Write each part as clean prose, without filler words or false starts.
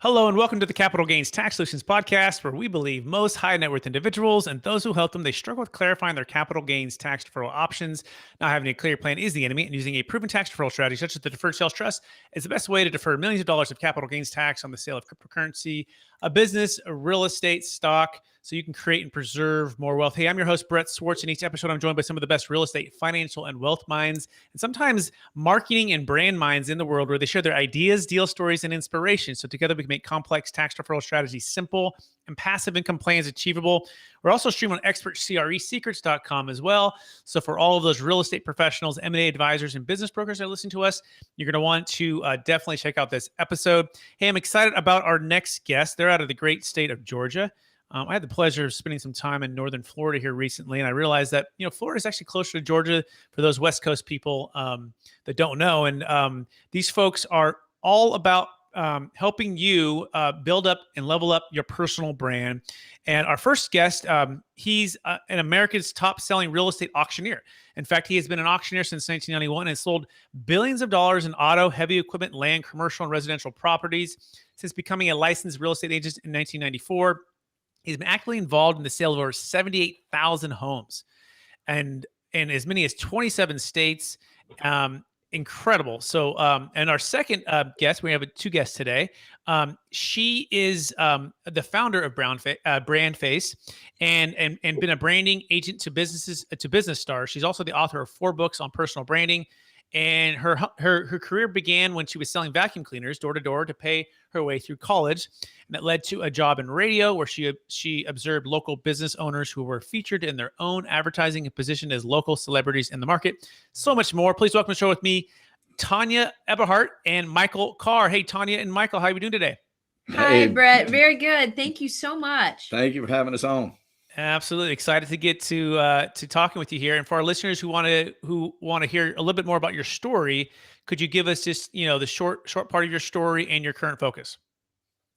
Hello and welcome to the Capital Gains Tax Solutions podcast, where we believe most high net worth individuals and those who help them, they struggle with clarifying their capital gains tax deferral options. Not having a clear plan is the enemy, and using a proven tax deferral strategy such as the Deferred Sales Trust is the best way to defer millions of dollars of capital gains tax on the sale of cryptocurrency, a business, a real estate, stock, so you can create and preserve more wealth. Hey, I'm your host, Brett Swarts. In each episode, I'm joined by some of the best real estate, financial, and wealth minds, and sometimes marketing and brand minds in the world, where they share their ideas, deal stories, and inspiration. So together we can make complex tax deferral strategies simple and passive income plans achievable. We're also streaming on expertcresecrets.com as well. So for all of those real estate professionals, M&A advisors, and business brokers that listen to us, you're going to want to definitely check out this episode. Hey, I'm excited about our next guest. They're out of the great state of Georgia. I had the pleasure of spending some time in northern Florida here recently, and I realized that Florida is actually closer to Georgia for those West Coast people that don't know. And these folks are all about helping you build up and level up your personal brand. And our first guest, he's an America's top-selling real estate auctioneer. In fact, he has been an auctioneer since 1991 and sold billions of dollars in auto, heavy equipment, land, commercial, and residential properties. Since becoming a licensed real estate agent in 1994, he's been actively involved in the sale of over 78,000 homes and in as many as 27 states. Incredible. So, and our second guest, we have two guests today. She is the founder of Brand Face and been a branding agent to business stars. She's also the author of 4 books on personal branding. And her career began when she was selling vacuum cleaners door to door to pay her way through college. And that led to a job in radio, where she observed local business owners who were featured in their own advertising and positioned as local celebrities in the market. So much more. Please welcome to the show with me, Tonya, Eberhart, and Michael Carr. Hey, Tonya and Michael, how are we doing today? Hi, Brett. Very good. Thank you so much. Thank you for having us on. Absolutely excited to get to talking with you here. And for our listeners who want to hear a little bit more about your story, could you give us just the short part of your story and your current focus?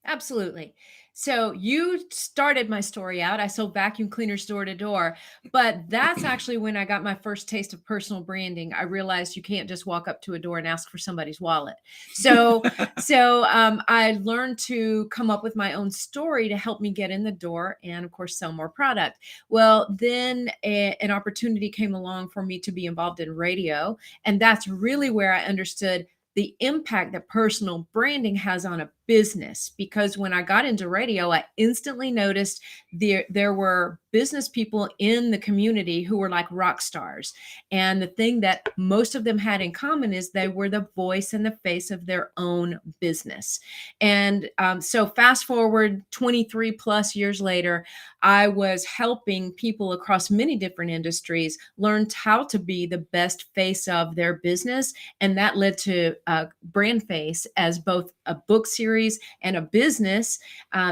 Absolutely. So you started my story out. I sold vacuum cleaners door to door, but that's actually when I got my first taste of personal branding. I realized you can't just walk up to a door and ask for somebody's wallet. So I learned to come up with my own story to help me get in the door and, of course, sell more product. Well, then an opportunity came along for me to be involved in radio. And that's really where I understood the impact that personal branding has on a business, because when I got into radio, I instantly noticed there were business people in the community who were like rock stars. And the thing that most of them had in common is they were the voice and the face of their own business. And so fast forward 23 plus years later, I was helping people across many different industries learn how to be the best face of their business. And that led to Brand Face as both a book series and a business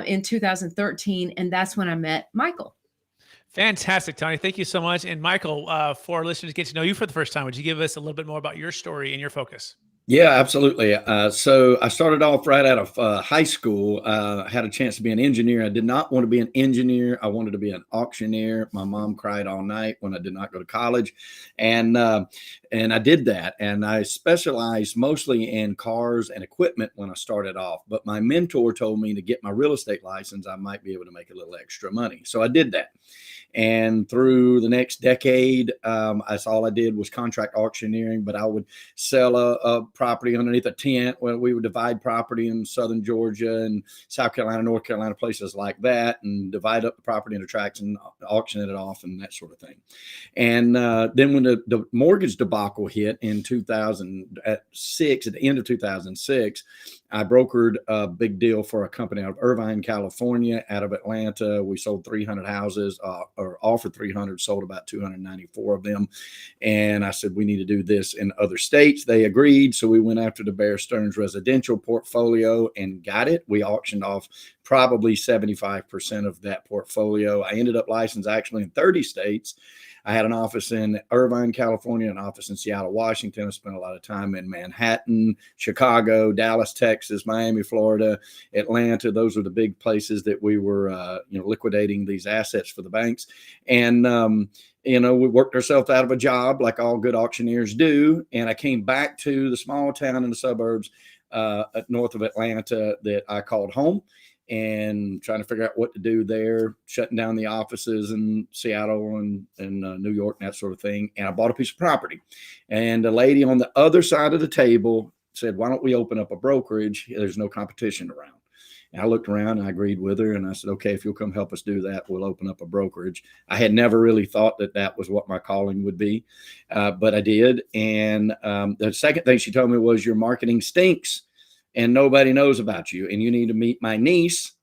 in 2013. And that's when I met Michael. Fantastic, Tony. Thank you so much. And Michael, for our listeners to get to know you for the first time, would you give us a little bit more about your story and your focus? Yeah, absolutely. So I started off right out of high school. I had a chance to be an engineer. I did not want to be an engineer. I wanted to be an auctioneer. My mom cried all night when I did not go to college. And I did that. And I specialized mostly in cars and equipment when I started off. But my mentor told me to get my real estate license, I might be able to make a little extra money. So I did that. And through the next decade, that's all I did was contract auctioneering, but I would sell a property underneath a tent where we would divide property in southern Georgia and South Carolina, North Carolina, places like that, and divide up the property into tracts and auction it off and that sort of thing. And then when the mortgage debacle hit in 2006, at the end of 2006, I brokered a big deal for a company out of Irvine, California, out of Atlanta. We sold 300 houses, or offered 300, sold about 294 of them. And I said, we need to do this in other states. They agreed. So we went after the Bear Stearns residential portfolio and got it. We auctioned off probably 75% of that portfolio. I ended up licensed actually in 30 states. I had an office in Irvine, California, an office in Seattle, Washington. I spent a lot of time in Manhattan, Chicago, Dallas, Texas, Miami, Florida, Atlanta. Those were the big places that we were, liquidating these assets for the banks. And, we worked ourselves out of a job like all good auctioneers do. And I came back to the small town in the suburbs north of Atlanta that I called home, and trying to figure out what to do there, shutting down the offices in Seattle and New York, and that sort of thing. And I bought a piece of property, and a lady on the other side of the table said, "Why don't we open up a brokerage? There's no competition around." And I looked around and I agreed with her, and I said, "Okay, if you'll come help us do that, we'll open up a brokerage." I had never really thought that that was what my calling would be, but I did. And the second thing she told me was, "Your marketing stinks and nobody knows about you, and you need to meet my niece,"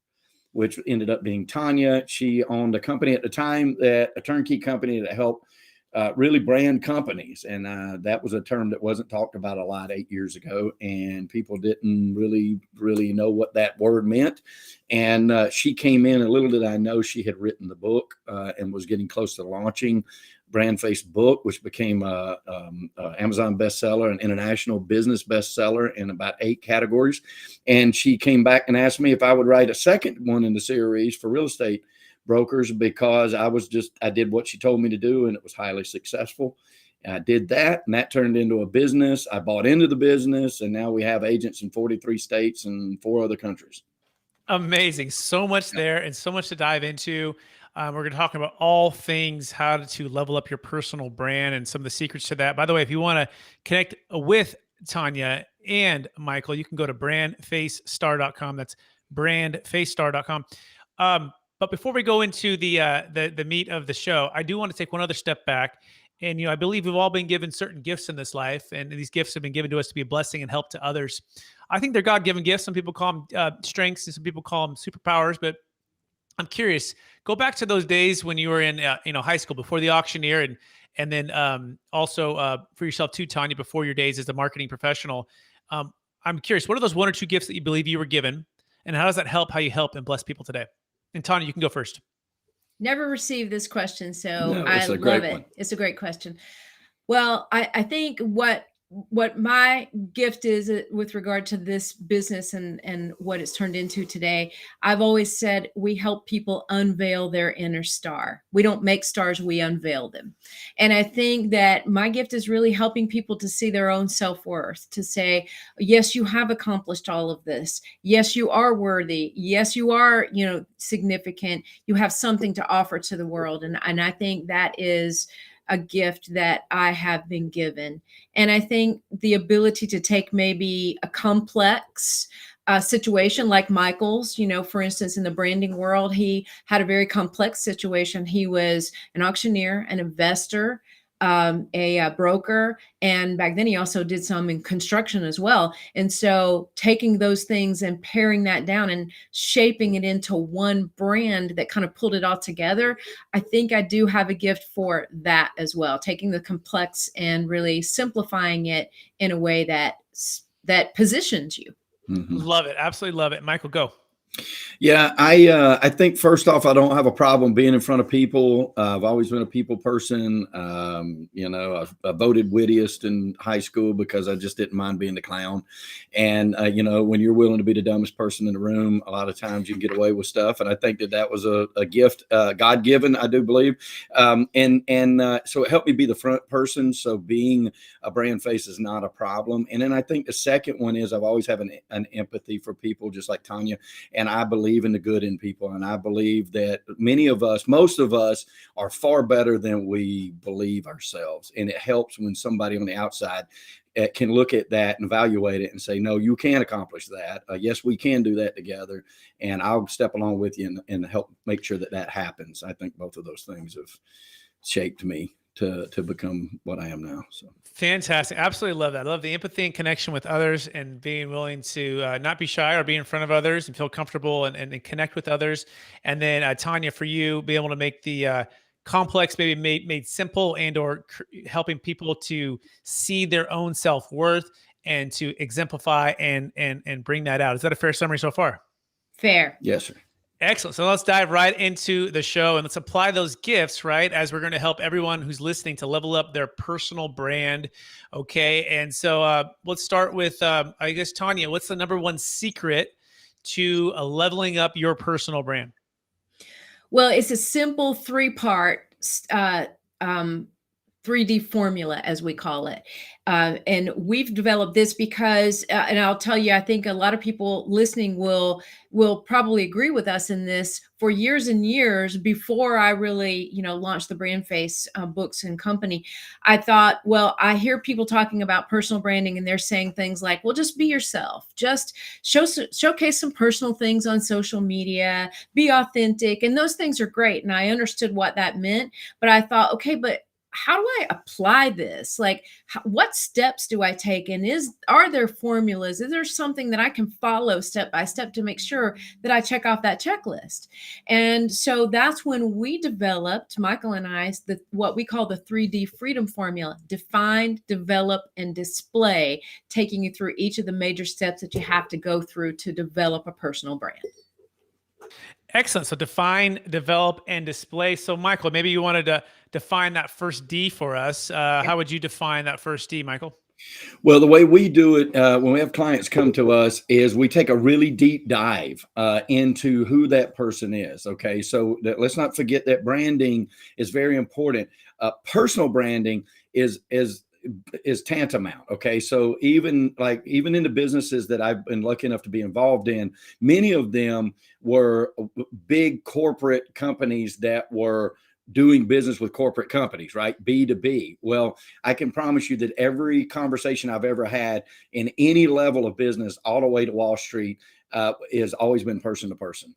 which ended up being Tonya. She owned a company at the time, a turnkey company that helped really brand companies. And that was a term that wasn't talked about a lot 8 years ago. And people didn't really know what that word meant. And she came in, and little did I know she had written the book and was getting close to launching Brand Face book, which became a Amazon bestseller, an international business bestseller in about 8 categories. And she came back and asked me if I would write a second one in the series for real estate brokers, because I did what she told me to do, and it was highly successful. And I did that, and that turned into a business. I bought into the business, and now we have agents in 43 states and 4 other countries. Amazing. So much there and so much to dive into. We're going to talk about all things how to level up your personal brand and some of the secrets to that. By the way, if you want to connect with Tonya and Michael, you can go to brandfacestar.com. That's brandfacestar.com. But before we go into the meat of the show, I do want to take one other step back. And, I believe we've all been given certain gifts in this life, and these gifts have been given to us to be a blessing and help to others. I think they're God-given gifts. Some people call them strengths, and some people call them superpowers. But I'm curious. Go back to those days when you were in high school before the auctioneer, and then also for yourself too, Tonya, before your days as a marketing professional. I'm curious. What are those 1 or 2 gifts that you believe you were given, and how does that help how you help and bless people today? And Tonya, you can go first. Never received this question, so No, I it's a love great it. one. It's a great question. Well, I think what my gift is with regard to this business and what it's turned into today, I've always said we help people unveil their inner star. We don't make stars, we unveil them. And I think that my gift is really helping people to see their own self-worth, to say, yes, you have accomplished all of this. Yes, you are worthy. Yes, you are, significant. You have something to offer to the world. And I think that is a gift that I have been given. And I think the ability to take maybe a complex situation like Michael's, for instance, in the branding world, he had a very complex situation. He was an auctioneer, an investor, a broker, and back then he also did some in construction as well. And so taking those things and paring that down and shaping it into one brand that kind of pulled it all together, I think I do have a gift for that as well, taking the complex and really simplifying it in a way that positions you. Mm-hmm. Love it. Absolutely love it. Michael, go. Yeah, I think first off, I don't have a problem being in front of people. I've always been a people person. I voted wittiest in high school because I just didn't mind being the clown. And, when you're willing to be the dumbest person in the room, a lot of times you can get away with stuff. And I think that was a gift, God-given, I do believe. So it helped me be the front person. So being a brand face is not a problem. And then I think the second one is I've always had an empathy for people, just like Tonya. And I believe in the good in people. And I believe that most of us are far better than we believe ourselves. And it helps when somebody on the outside can look at that and evaluate it and say, no, you can accomplish that. Yes, we can do that together. And I'll step along with you and help make sure that happens. I think both of those things have shaped me to become what I am now. So fantastic. Absolutely love that. I love the empathy and connection with others and being willing to not be shy or be in front of others and feel comfortable and connect with others. And then Tonya, for you, be able to make the complex maybe made simple and or helping people to see their own self-worth and to exemplify and bring that out. Is that a fair summary so far? Fair. Yes, sir. Excellent. So let's dive right into the show and let's apply those gifts, right? As we're going to help everyone who's listening to level up their personal brand. Okay. And so let's start with, I guess, Tonya, what's the number one secret to leveling up your personal brand? Well, it's a simple three-part 3D formula, as we call it. And we've developed this because, and I'll tell you, I think a lot of people listening will probably agree with us in this. For years and years before I really, launched the Brand Face books and company, I thought, well, I hear people talking about personal branding and they're saying things like, well, just be yourself, just showcase some personal things on social media, be authentic. And those things are great. And I understood what that meant, but I thought, okay, but how do I apply this? Like, what steps do I take? And are there formulas? Is there something that I can follow step by step to make sure that I check off that checklist? And so that's when we developed, Michael and I, what we call the 3D freedom formula: define, develop, and display, taking you through each of the major steps that you have to go through to develop a personal brand. Excellent. So define, develop, and display. So Michael, maybe you wanted to define that first D for us. How would you define that first D, Michael? Well, the way we do it when we have clients come to us is we take a really deep dive into who that person is. Okay, so let's not forget that branding is very important. Personal branding is tantamount. Okay, so even in the businesses that I've been lucky enough to be involved in, many of them were big corporate companies that were doing business with corporate companies, right? B2B. Well, I can promise you that every conversation I've ever had in any level of business, all the way to Wall Street, has always been person to person.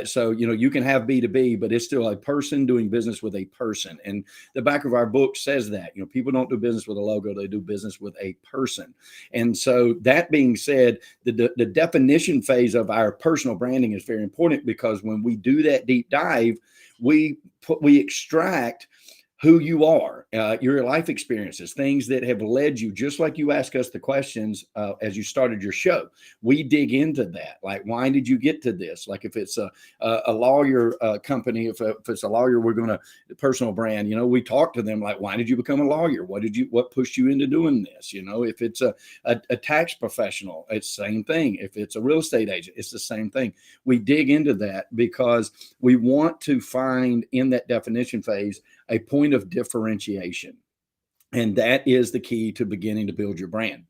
So, you can have B2B, but it's still a person doing business with a person. And the back of our book says that, people don't do business with a logo, they do business with a person. And so that being said, the definition phase of our personal branding is very important, because when we do that deep dive, we extract who you are, your life experiences, things that have led you, just like you ask us the questions as you started your show. We dig into that. Like, why did you get to this? Like, if it's a lawyer company, if it's a lawyer, we're going to personal brand, we talk to them like, why did you become a lawyer? What pushed you into doing this? If it's a tax professional, it's the same thing. If it's a real estate agent, it's the same thing. We dig into that because we want to find in that definition phase a point of differentiation. And that is the key to beginning to build your brand.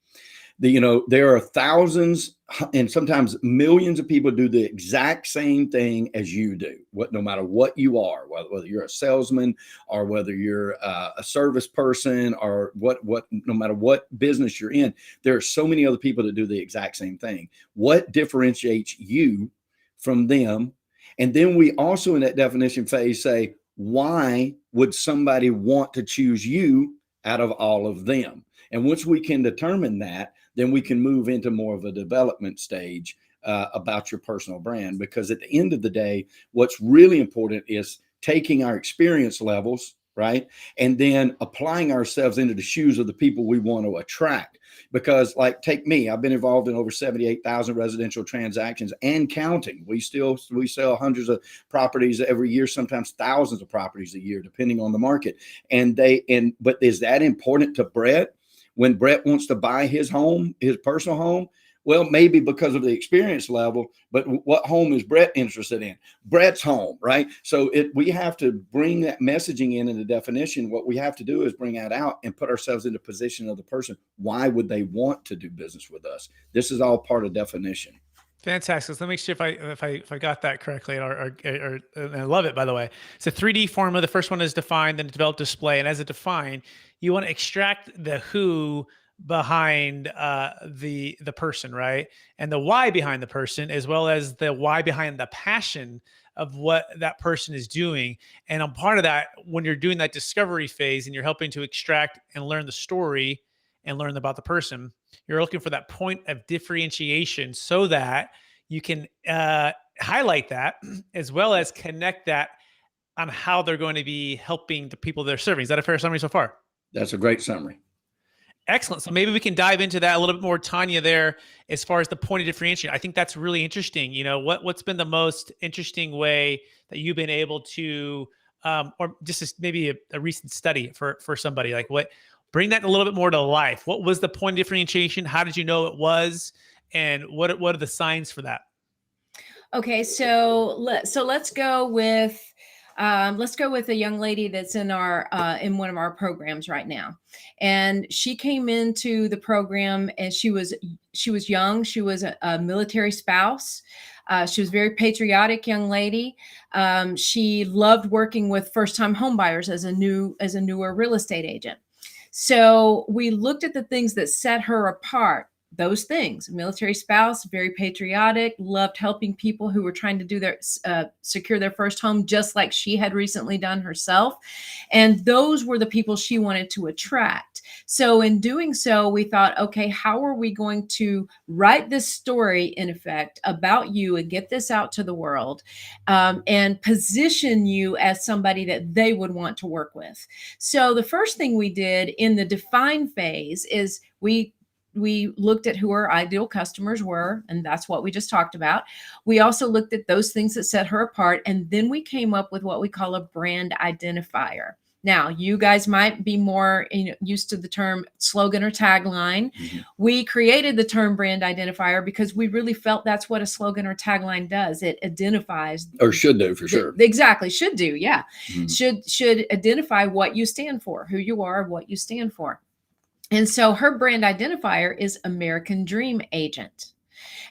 There are thousands and sometimes millions of people do the exact same thing as you do, no matter what you are, whether you're a salesman or whether you're a service person or no matter what business you're in, there are so many other people that do the exact same thing. What differentiates you from them? And then we also, in that definition phase, say, why would somebody want to choose you out of all of them? And once we can determine that, then we can move into more of a development stage about your personal brand. Because at the end of the day, what's really important is taking our experience levels, right? And then applying ourselves into the shoes of the people we want to attract. Because take me, I've been involved in over 78,000 residential transactions and counting. We sell hundreds of properties every year, sometimes thousands of properties a year, depending on the market. But is that important to Brett when Brett wants to buy his home, his personal home? Well, maybe because of the experience level, but what home is Brett interested in? Brett's home, right? So we have to bring that messaging in the definition. What we have to do is bring that out and put ourselves in the position of the person. Why would they want to do business with us? This is all part of definition. Fantastic. So let me see if I got that correctly, or I love it, by the way. It's a 3D formula. The first one is define, then develop, display. And as a define, you want to extract the who behind the person, right? And the why behind the person, as well as the why behind the passion of what that person is doing. And on part of that, when you're doing that discovery phase and you're helping to extract and learn the story and learn about the person, you're looking for that point of differentiation so that you can highlight that as well as connect that on how they're going to be helping the people they're serving. Is that a fair summary so far? That's a great summary. Excellent. So maybe we can dive into that a little bit more, Tonya, there, as far as the point of differentiation. I think that's really interesting. What's been the most interesting way that you've been able to, or just maybe a recent study for somebody, bring that a little bit more to life. What was the point of differentiation? How did you know it was? And what are the signs for that? Okay, so let's go with Let's go with a young lady that's in in one of our programs right now. And she came into the program and she was young. She was a military spouse. She was a very patriotic young lady. She loved working with first-time homebuyers as a newer real estate agent. So we looked at the things that set her apart. Those things: military spouse, very patriotic, loved helping people who were trying to do secure their first home, just like she had recently done herself. And those were the people she wanted to attract. So in doing so, we thought, okay, how are we going to write this story, in effect, about you and get this out to the world, and position you as somebody that they would want to work with? So the first thing we did in the define phase is we looked at who our ideal customers were, and that's what we just talked about. We also looked at those things that set her apart, and then we came up with what we call a brand identifier. Now, you guys might be more used to the term slogan or tagline. Mm-hmm. We created the term brand identifier because we really felt that's what a slogan or tagline does. It identifies, or should do, for sure. Exactly, should do, yeah. Mm-hmm. Should identify what you stand for, who you are, what you stand for. And so her brand identifier is American Dream Agent.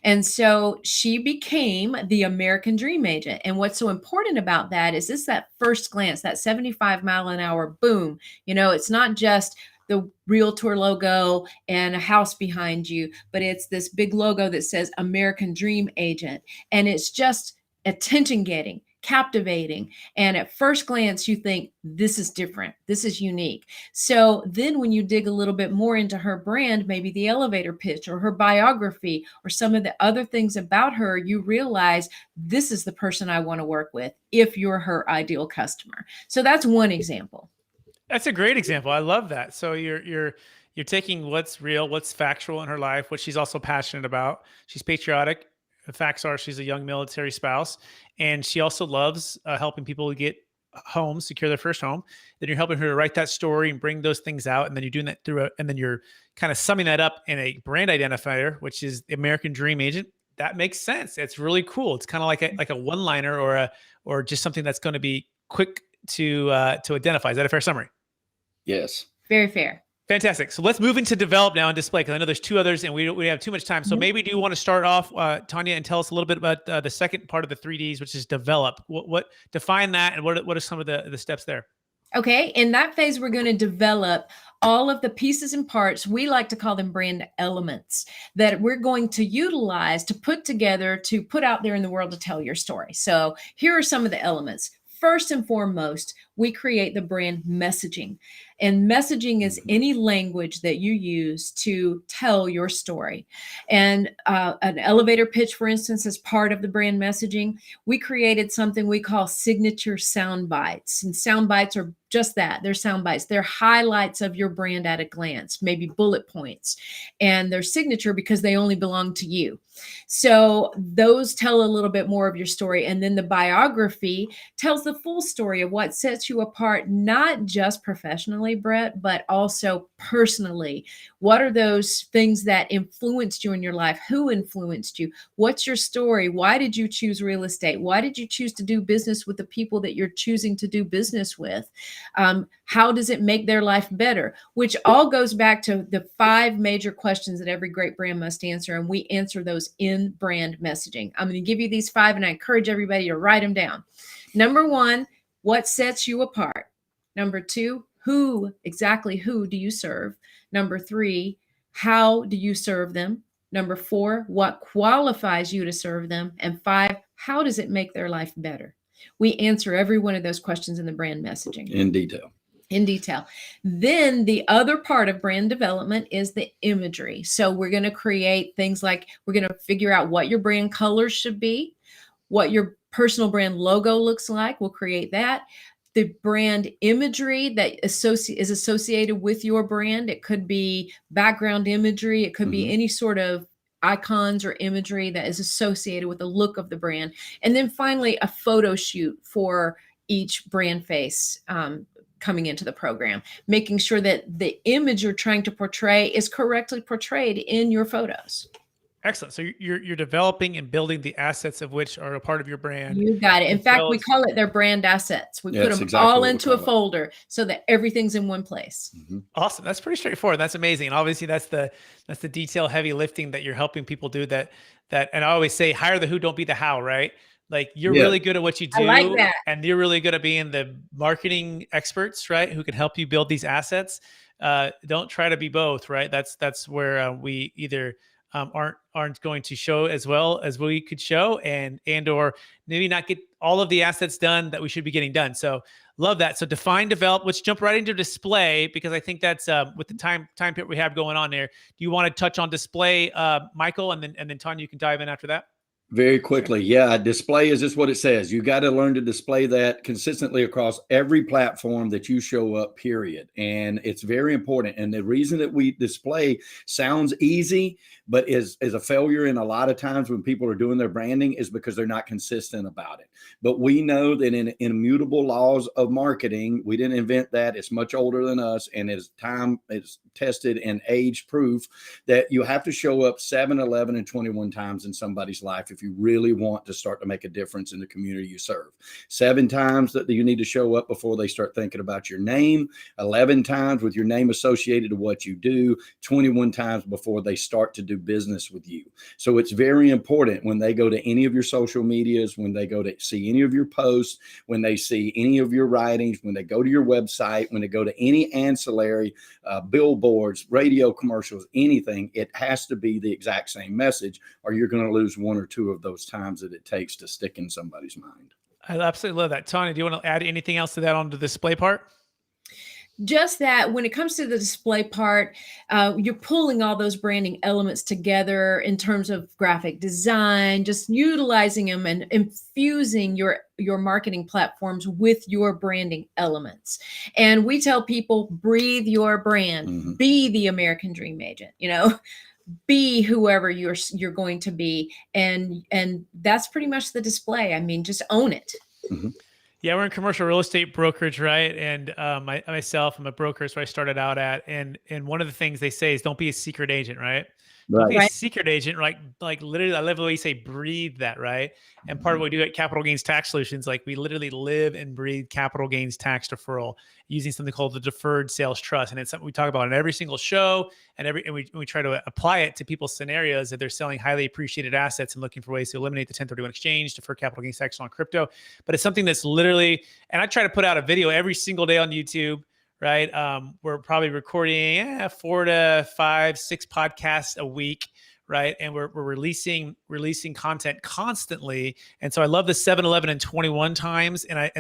And so she became the American Dream Agent. And what's so important about that is that first glance, that 75 mile an hour boom. It's not just the realtor logo and a house behind you, but it's this big logo that says American Dream Agent. And it's just attention getting, captivating. And at first glance, you think, this is different. This is unique. So then when you dig a little bit more into her brand, maybe the elevator pitch or her biography or some of the other things about her, you realize this is the person I want to work with if you're her ideal customer. So that's one example. That's a great example. I love that. So you're taking what's real, what's factual in her life, what she's also passionate about. She's patriotic. The facts are she's a young military spouse, and she also loves helping people get homes, secure their first home. Then you're helping her to write that story and bring those things out. And then you're doing that and then you're kind of summing that up in a brand identifier, which is the American Dream Agent. That makes sense. It's really cool. It's kind of like a one-liner or just something that's going to be quick to identify. Is that a fair summary? Yes. Very fair. Fantastic. So let's move into develop now and display, because I know there's two others and we have too much time. So maybe do you want to start off, Tonya, and tell us a little bit about the second part of the 3Ds, which is develop. What define that, and what are some of the steps there? Okay. In that phase, we're going to develop all of the pieces and parts. We like to call them brand elements that we're going to utilize to put together, to put out there in the world to tell your story. So here are some of the elements. First and foremost, we create the brand messaging. And messaging is any language that you use to tell your story. And an elevator pitch, for instance, is part of the brand messaging. We created something we call signature sound bites. And sound bites are just that. They're sound bites. They're highlights of your brand at a glance, maybe bullet points. And they're signature because they only belong to you. So those tell a little bit more of your story. And then the biography tells the full story of what sets you apart, not just professionally, Brett, but also personally. What are those things that influenced you in your life? Who influenced you? What's your story? Why did you choose real estate? Why did you choose to do business with the people that you're choosing to do business with? How does it make their life better? Which all goes back to the 5 major questions that every great brand must answer. And we answer those in brand messaging. I'm going to give you these 5, and I encourage everybody to write them down. Number 1, what sets you apart? Number 2, exactly who do you serve? Number 3, how do you serve them? Number 4, what qualifies you to serve them? And 5, how does it make their life better? We answer every one of those questions in the brand messaging. In detail. Then the other part of brand development is the imagery. So we're going to create things like, we're going to figure out what your brand colors should be, what your personal brand logo looks like. We'll create that. The brand imagery that is associated with your brand. It could be background imagery. It could be any sort of icons or imagery that is associated with the look of the brand. And then finally, a photo shoot for each brand face coming into the program, making sure that the image you're trying to portray is correctly portrayed in your photos. Excellent. So you're developing and building the assets of which are a part of your brand. You got it. In as fact, well we as- call it their brand assets. We Yeah, put that's them exactly all what we into a call it. folder so that everything's in one place. Awesome. That's pretty straightforward. That's amazing. And obviously that's the detail heavy lifting that you're helping people do and I always say hire the who, don't be the how, right? Like you're Yeah. really good at what you I do like that. and you're really good at being the marketing experts, right? Who can help you build these assets. Don't try to be both, right? That's where we either aren't going to show as well as we could show or maybe not get all of the assets done that we should be getting done. So love that. So define, develop. Let's jump right into display because I think that's with the time period we have going on there. Do you want to touch on display, Michael, and then Tonya, you can dive in after that? Very quickly. Yeah. Display is just what it says. You got to learn to display that consistently across every platform that you show up, period. And it's very important. And the reason that we display sounds easy, but is a failure in a lot of times when people are doing their branding is because they're not consistent about it. But we know that in immutable laws of marketing, we didn't invent that. It's much older than us. And it's tested and age proof that you have to show up 7, 11, and 21 times in somebody's life if you really want to start to make a difference in the community you serve. 7 times that you need to show up before they start thinking about your name, 11 times with your name associated to what you do, 21 times before they start to do business with you. So it's very important when they go to any of your social medias, when they go to see any of your posts, when they see any of your writings, when they go to your website, when they go to any ancillary billboards, radio commercials, anything, it has to be the exact same message or you're going to lose 1 or 2 of those times that it takes to stick in somebody's mind. I absolutely love that. Tonya, do you want to add anything else to that on the display part? Just that when it comes to the display part, you're pulling all those branding elements together in terms of graphic design, just utilizing them and infusing your marketing platforms with your branding elements. And we tell people, breathe your brand, be the American Dream Agent, be whoever you're going to be. And that's pretty much the display. I mean, just own it. Yeah, we're in commercial real estate brokerage, right? And myself, I'm a broker, so I started out at, and one of the things they say is don't be a secret agent, right? Don't be a secret agent, like literally, I love the way you say breathe that, right? And part of what we do at Capital Gains Tax Solutions, like we literally live and breathe capital gains tax deferral using something called the Deferred Sales Trust. And it's something we talk about in every single show and we try to apply it to people's scenarios that they're selling highly appreciated assets and looking for ways to eliminate the 1031 exchange, defer capital gains tax on crypto. But it's something that's literally, and I try to put out a video every single day on YouTube, right? We're probably recording 4 to 5, 6 podcasts a week, right? And we're releasing content constantly. And so I love the 7, 11, and 21 times. And I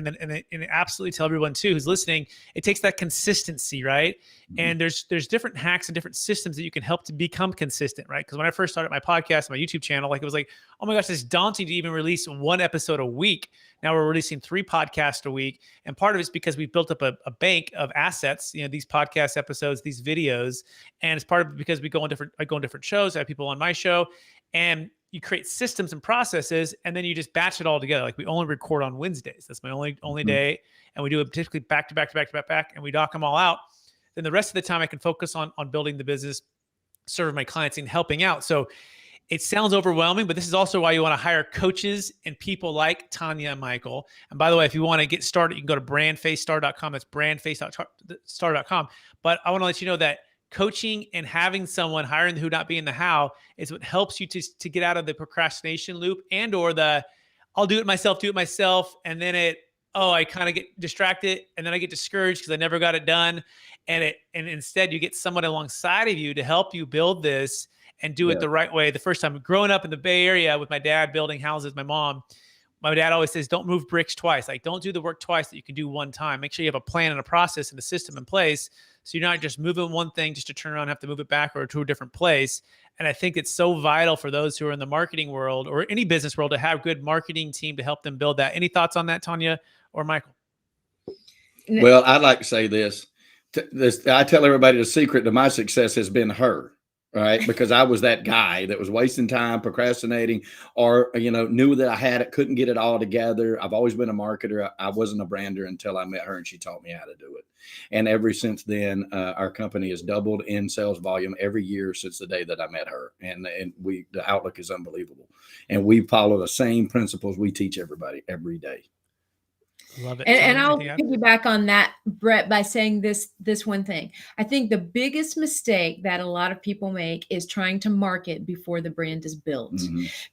absolutely tell everyone too who's listening, it takes that consistency, right? And there's different hacks and different systems that you can help to become consistent, right? Because when I first started my podcast, my YouTube channel, like it was like, oh my gosh, it's daunting to even release 1 episode a week. Now we're releasing 3 podcasts a week. And part of it's because we've built up a bank of assets, these podcast episodes, these videos. And it's part of it because I go on different shows. I have people on my show and you create systems and processes and then you just batch it all together. Like we only record on Wednesdays. That's my only day. And we do it typically back to back and we dock them all out. Then the rest of the time I can focus on building the business, serving my clients and helping out. So it sounds overwhelming, but this is also why you want to hire coaches and people like Tonya and Michael. And by the way, if you want to get started, you can go to brandfacestar.com. That's brandfacestar.com. But I want to let you know that coaching and having someone, hiring the who, not being the how, is what helps you to get out of the procrastination loop and or the I'll do it myself. And then I kind of get distracted and then I get discouraged because I never got it done. And instead you get someone alongside of you to help you build this and do it the right way. The first time growing up in the Bay Area with my dad building houses, my dad always says, don't move bricks twice. Like don't do the work twice that you can do one time. Make sure you have a plan and a process and a system in place. So you're not just moving one thing just to turn around and have to move it back or to a different place. And I think it's so vital for those who are in the marketing world or any business world to have good marketing team to help them build that. Any thoughts on that, Tonya or Michael? Well, I'd like to say this. I tell everybody the secret to my success has been her. right? Because I was that guy that was wasting time, procrastinating, or, knew that I had it, couldn't get it all together. I've always been a marketer. I wasn't a brander until I met her and she taught me how to do it. And ever since then, our company has doubled in sales volume every year since the day that I met her. And the outlook is unbelievable. And we follow the same principles we teach everybody every day. Love it. And I'll piggyback on that, Brett, by saying this one thing. I think the biggest mistake that a lot of people make is trying to market before the brand is built,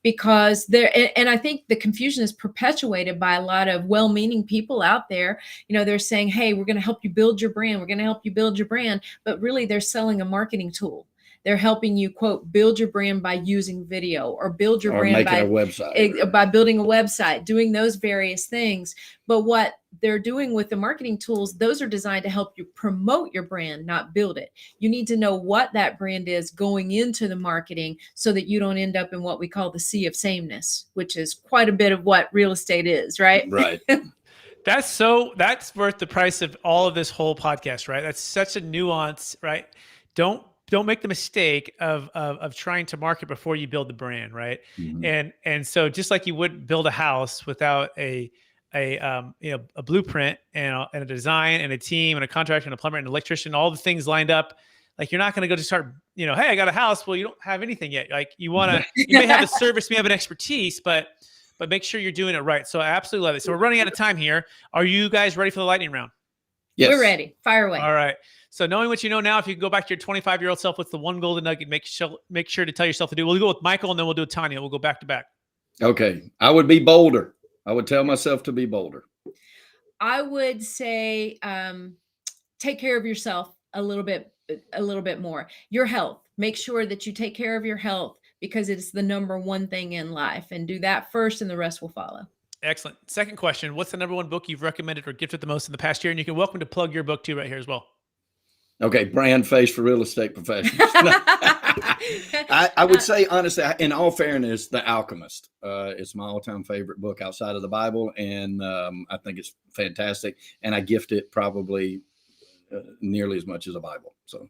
because and I think the confusion is perpetuated by a lot of well-meaning people out there. They're saying, hey, we're going to help you build your brand. We're going to help you build your brand. But really, they're selling a marketing tool. They're helping you, quote, build your brand by using video, or build your brand by a website, by building a website, doing those various things. But what they're doing with the marketing tools, those are designed to help you promote your brand, not build it. You need to know what that brand is going into the marketing so that you don't end up in what we call the sea of sameness, which is quite a bit of what real estate is, right? Right. That's worth the price of all of this whole podcast, right? That's such a nuance, right? Don't make the mistake of trying to market before you build the brand, right? And so just like you wouldn't build a house without a blueprint and a design and a team and a contractor and a plumber and an electrician, all the things lined up, like you're not going to go just start, hey, I got a house. Well, you don't have anything yet. Like you may have a service, you may have an expertise, but make sure you're doing it right. So I absolutely love it. So we're running out of time here. Are you guys ready for the lightning round? Yes. We're ready. Fire away. All right. So knowing what you know now, if you can go back to your 25-year-old self, what's the one golden nugget make sure to tell yourself to do? We'll go with Michael and then we'll do Tonya. We'll go back to back. Okay. I would be bolder. I would tell myself to be bolder. I would say take care of yourself a little bit more. Your health. Make sure that you take care of your health, because it's the number one thing in life, and do that first and the rest will follow. Excellent. Second question. What's the number one book you've recommended or gifted the most in the past year? And you can welcome to plug your book too right here as well. Okay. Brand face for real estate professionals. I would say, honestly, in all fairness, The Alchemist is my all-time favorite book outside of the Bible. And I think it's fantastic. And I gift it probably nearly as much as a Bible. So.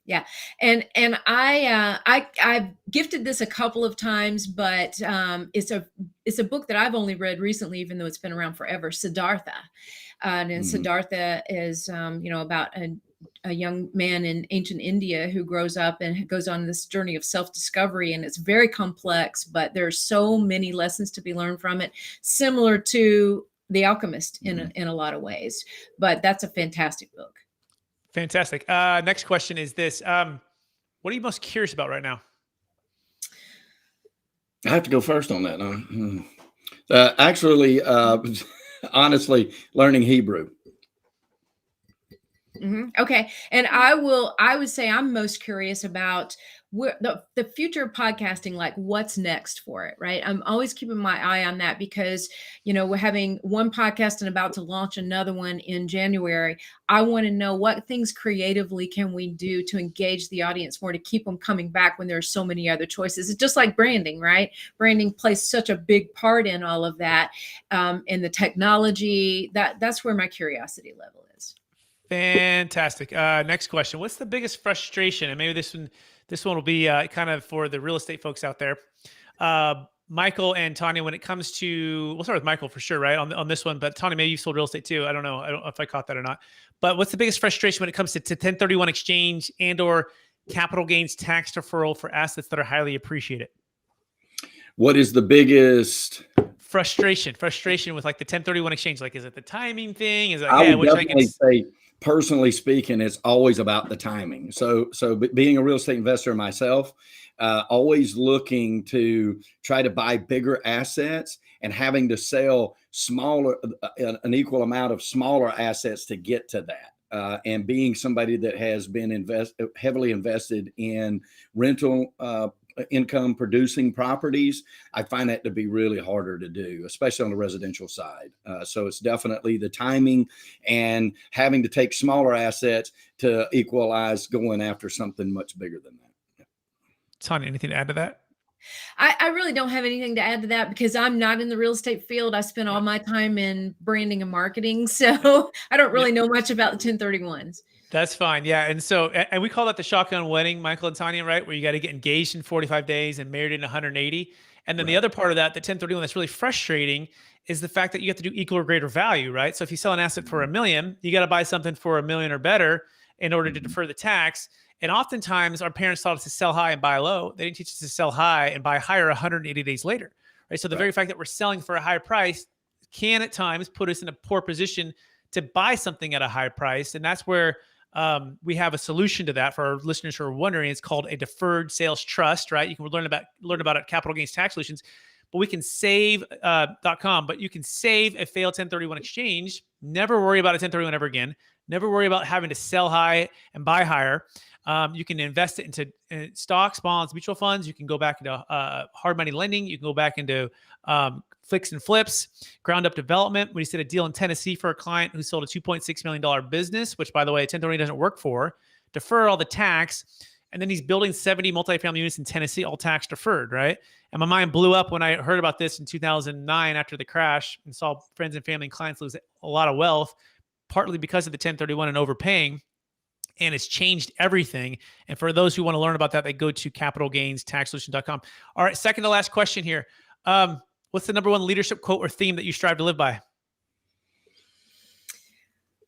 Yeah. And I've gifted this a couple of times, but it's a book that I've only read recently, even though it's been around forever, Siddhartha. And Siddhartha is, about a young man in ancient India who grows up and goes on this journey of self-discovery. And it's very complex, but there's so many lessons to be learned from it, similar to The Alchemist in a lot of ways. But that's a fantastic book. Fantastic. Next question is this. What are you most curious about right now? I have to go first on that. Actually, honestly, learning Hebrew. Okay. And I would say I'm most curious about where the future of podcasting, like what's next for it, right? I'm always keeping my eye on that because, we're having one podcast and about to launch another one in January. I want to know what things creatively can we do to engage the audience more, to keep them coming back when there are so many other choices. It's just like branding, right? Branding plays such a big part in all of that. And the technology, that's where my curiosity level is. Fantastic. Next question. What's the biggest frustration? And maybe this one will be kind of for the real estate folks out there. Michael and Tonya, when it comes to, we'll start with Michael for sure, right? On this one, but Tonya, maybe you sold real estate too. I don't know if I caught that or not, but what's the biggest frustration when it comes to 1031 exchange and or capital gains tax deferral for assets that are highly appreciated? What is the biggest frustration with like the 1031 exchange? Like, is it the timing thing? Is it like, I would definitely say, personally speaking, it's always about the timing. So being a real estate investor myself, always looking to try to buy bigger assets and having to sell an equal amount of smaller assets to get to that. And being somebody that has been heavily invested in rental income producing properties, I find that to be really harder to do, especially on the residential side. So it's definitely the timing and having to take smaller assets to equalize going after something much bigger than that. Tonya, anything to add to that? I really don't have anything to add to that because I'm not in the real estate field. I spend all my time in branding and marketing. So I don't really know much about the 1031s. That's fine. Yeah. And so, and we call that the shotgun wedding, Michael and Tonya, right? Where you got to get engaged in 45 days and married in 180. And then the Right. other part of that, the 1031 that's really frustrating is the fact that you have to do equal or greater value, right? So if you sell an asset for $1 million, you got to buy something for $1 million or better in order to defer the tax. And oftentimes our parents taught us to sell high and buy low. They didn't teach us to sell high and buy higher 180 days later, right? So the very fact that we're selling for a higher price can at times put us in a poor position to buy something at a high price. And that's where we have a solution to that for our listeners who are wondering. It's called a deferred sales trust, right? You can learn about it at Capital Gains Tax Solutions, but we can save .com, but you can save a failed 1031 exchange. Never worry about a 1031 ever again. Never worry about having to sell high and buy higher. You can invest it into stocks, bonds, mutual funds. You can go back into hard money lending. You can go back into fix and flips, ground up development. We just did a deal in Tennessee for a client who sold a $2.6 million business, which, by the way, 1030 doesn't work for. Defer all the tax. And then he's building 70 multifamily units in Tennessee, all tax deferred, right? And my mind blew up when I heard about this in 2009 after the crash and saw friends and family and clients lose a lot of wealth, partly because of the 1031 and overpaying. And it's changed everything. And for those who want to learn about that, they go to capitalgainstaxsolution.com. All right, second to last question here. What's the number one leadership quote or theme that you strive to live by?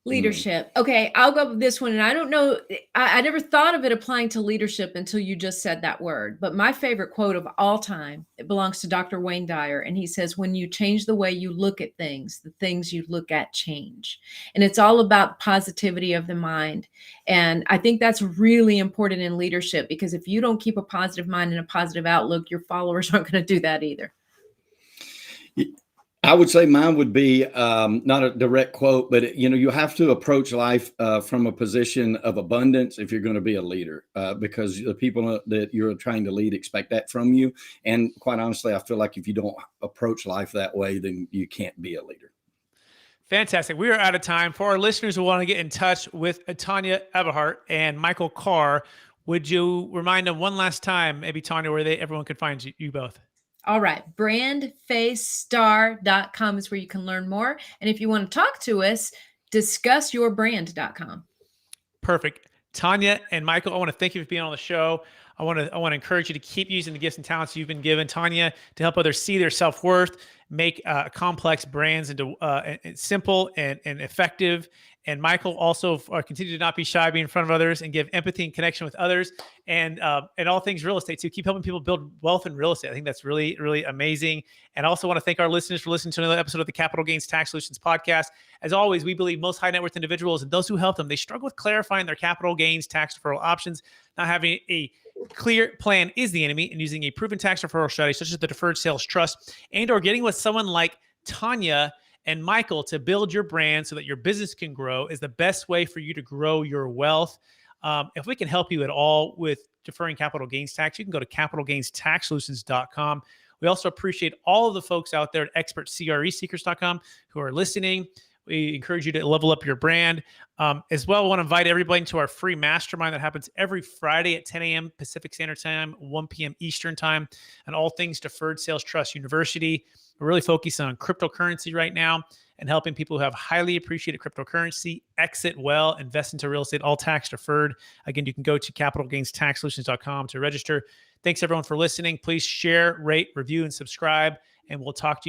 Leadership. Okay, I'll go with this one. And I don't know, I never thought of it applying to leadership until you just said that word. But my favorite quote of all time, it belongs to Dr. Wayne Dyer. And he says, when you change the way you look at things, the things you look at change. And it's all about positivity of the mind. And I think that's really important in leadership, because if you don't keep a positive mind and a positive outlook, your followers aren't going to do that either. I would say mine would be not a direct quote, but you have to approach life from a position of abundance if you're going to be a leader, because the people that you're trying to lead expect that from you. And quite honestly, I feel like if you don't approach life that way, then you can't be a leader. Fantastic. We are out of time. For our listeners who want to get in touch with Tonya Eberhart and Michael Carr, would you remind them one last time, maybe Tonya, where everyone could find you both? All right. Brandfacestar.com is where you can learn more. And if you want to talk to us, discussyourbrand.com. Perfect. Tonya and Michael, I want to thank you for being on the show. I want to encourage you to keep using the gifts and talents you've been given, Tonya, to help others see their self-worth, make complex brands into simple and effective. And Michael, also continue to not be shy, be in front of others, and give empathy and connection with others, and all things real estate too. Keep helping people build wealth in real estate. I think that's really, really amazing. And I also want to thank our listeners for listening to another episode of the Capital Gains Tax Solutions podcast. As always, we believe most high net worth individuals and those who help them, they struggle with clarifying their capital gains tax deferral options. Not having a clear plan is the enemy, and using a proven tax deferral strategy such as the Deferred Sales Trust, and or getting with someone like Tonya and Michael to build your brand so that your business can grow is the best way for you to grow your wealth. If we can help you at all with deferring capital gains tax, you can go to capitalgainstaxsolutions.com. We also appreciate all of the folks out there at expertcreseekers.com who are listening. We encourage you to level up your brand. As well, I want to invite everybody to our free mastermind that happens every Friday at 10 a.m. Pacific Standard Time, 1 p.m. Eastern Time, and all things Deferred Sales Trust University. We're really focusing on cryptocurrency right now and helping people who have highly appreciated cryptocurrency exit well, invest into real estate, all tax deferred. Again, you can go to capitalgainstaxsolutions.com to register. Thanks everyone for listening. Please share, rate, review, and subscribe, and we'll talk to you